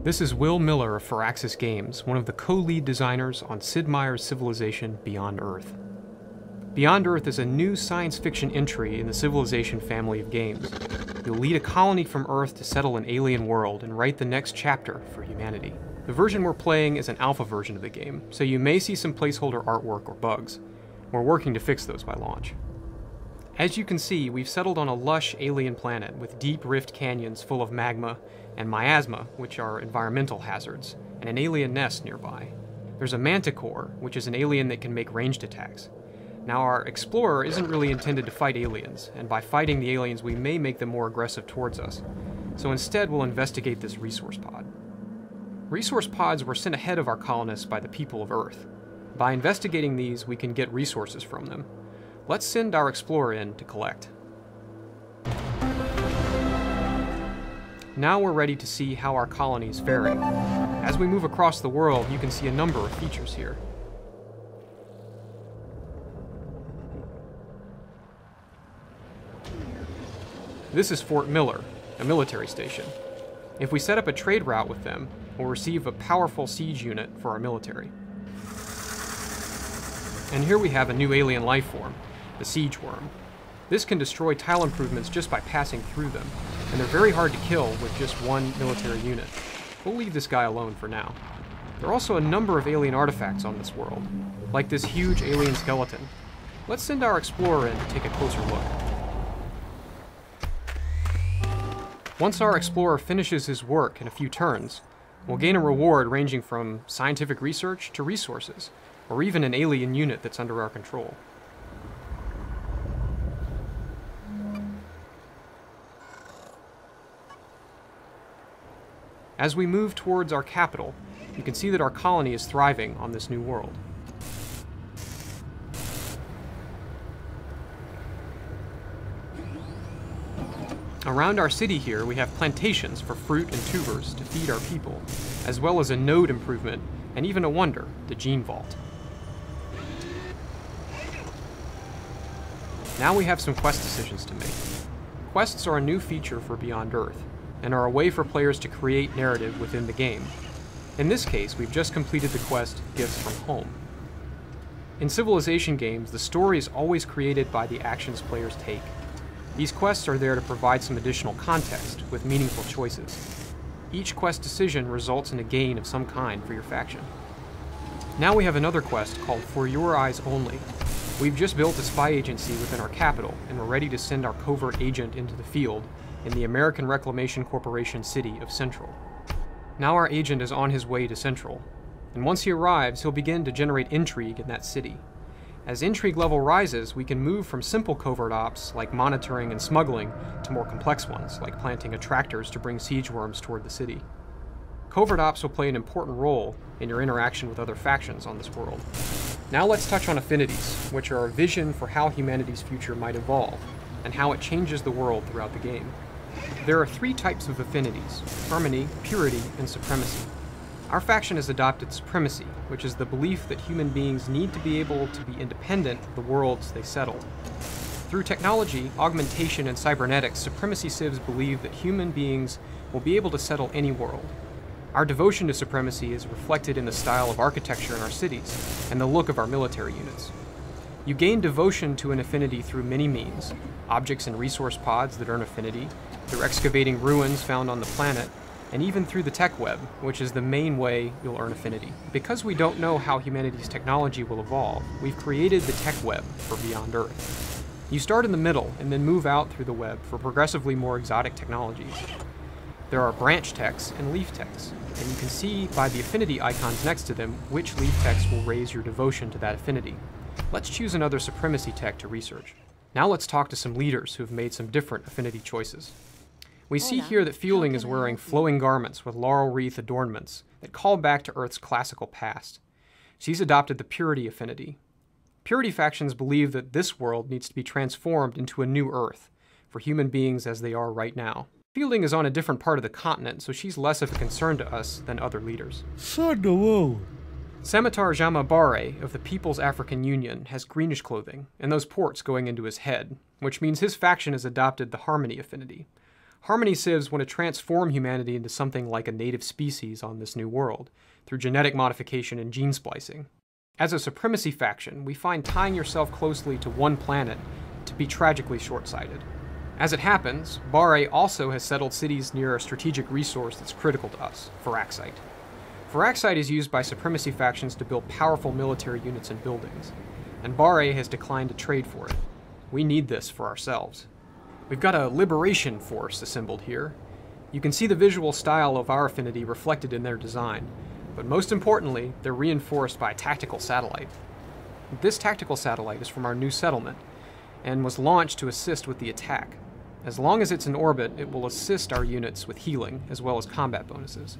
This is Will Miller of Firaxis Games, one of the co-lead designers on Sid Meier's Civilization Beyond Earth. Beyond Earth is a new science fiction entry in the Civilization family of games. You'll lead a colony from Earth to settle an alien world and write the next chapter for humanity. The version we're playing is an alpha version of the game, so you may see some placeholder artwork or bugs. We're working to fix those by launch. As you can see, we've settled on a lush alien planet with deep rift canyons full of magma and miasma, which are environmental hazards, and an alien nest nearby. There's a manticore, which is an alien that can make ranged attacks. Now, our explorer isn't really intended to fight aliens, and by fighting the aliens we may make them more aggressive towards us. So instead we'll investigate this resource pod. Resource pods were sent ahead of our colonists by the people of Earth. By investigating these, we can get resources from them. Let's send our explorer in to collect. Now we're ready to see how our colony is faring. As we move across the world, you can see a number of features here. This is Fort Miller, a military station. If we set up a trade route with them, we'll receive a powerful siege unit for our military. And here we have a new alien life form, the siege worm. This can destroy tile improvements just by passing through them, and they're very hard to kill with just one military unit. We'll leave this guy alone for now. There are also a number of alien artifacts on this world, like this huge alien skeleton. Let's send our explorer in to take a closer look. Once our explorer finishes his work in a few turns, we'll gain a reward ranging from scientific research to resources, or even an alien unit that's under our control. As we move towards our capital, you can see that our colony is thriving on this new world. Around our city here, we have plantations for fruit and tubers to feed our people, as well as a node improvement, and even a wonder, the gene vault. Now we have some quest decisions to make. Quests are a new feature for Beyond Earth, and are a way for players to create narrative within the game. In this case, we've just completed the quest, Gifts from Home. In Civilization games, the story is always created by the actions players take. These quests are there to provide some additional context, with meaningful choices. Each quest decision results in a gain of some kind for your faction. Now we have another quest called For Your Eyes Only. We've just built a spy agency within our capital, and we're ready to send our covert agent into the field in the American Reclamation Corporation city of Central. Now our agent is on his way to Central, and once he arrives, he'll begin to generate intrigue in that city. As intrigue level rises, we can move from simple covert ops, like monitoring and smuggling, to more complex ones, like planting attractors to bring siege worms toward the city. Covert ops will play an important role in your interaction with other factions on this world. Now let's touch on affinities, which are a vision for how humanity's future might evolve, and how it changes the world throughout the game. There are three types of affinities: harmony, purity, and supremacy. Our faction has adopted supremacy, which is the belief that human beings need to be able to be independent of the worlds they settle. Through technology, augmentation, and cybernetics, supremacy civs believe that human beings will be able to settle any world. Our devotion to supremacy is reflected in the style of architecture in our cities, and the look of our military units. You gain devotion to an affinity through many means: objects and resource pods that earn affinity, through excavating ruins found on the planet, and even through the tech web, which is the main way you'll earn affinity. Because we don't know how humanity's technology will evolve, we've created the tech web for Beyond Earth. You start in the middle and then move out through the web for progressively more exotic technologies. There are branch techs and leaf techs, and you can see by the affinity icons next to them which leaf techs will raise your devotion to that affinity. Let's choose another supremacy tech to research. Now let's talk to some leaders who have made some different affinity choices. We see here that Fielding is wearing flowing garments with laurel wreath adornments that call back to Earth's classical past. She's adopted the purity affinity. Purity factions believe that this world needs to be transformed into a new Earth, for human beings as they are right now. Fielding is on a different part of the continent, so she's less of a concern to us than other leaders. Samatar Jamabare of the People's African Union has greenish clothing, and those ports going into his head, which means his faction has adopted the harmony affinity. Harmony Civs want to transform humanity into something like a native species on this new world, through genetic modification and gene splicing. As a supremacy faction, we find tying yourself closely to one planet to be tragically short-sighted. As it happens, Bare also has settled cities near a strategic resource that's critical to us, Firaxite. Firaxite is used by supremacy factions to build powerful military units and buildings, and Bare has declined to trade for it. We need this for ourselves. We've got a liberation force assembled here. You can see the visual style of our affinity reflected in their design, but most importantly, they're reinforced by a tactical satellite. This tactical satellite is from our new settlement, and was launched to assist with the attack. As long as it's in orbit, it will assist our units with healing, as well as combat bonuses.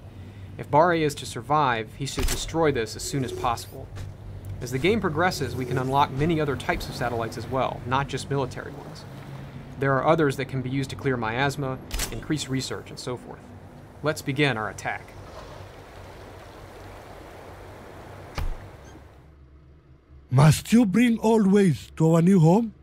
If Bare is to survive, he should destroy this as soon as possible. As the game progresses, we can unlock many other types of satellites as well, not just military ones. There are others that can be used to clear miasma, increase research, and so forth. Let's begin our attack. Must you bring old ways to our new home?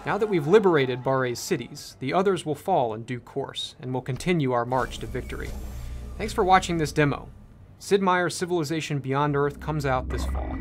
Now that we've liberated Bare's cities, the others will fall in due course, and we'll continue our march to victory. Thanks for watching this demo. Sid Meier's Civilization Beyond Earth comes out this fall.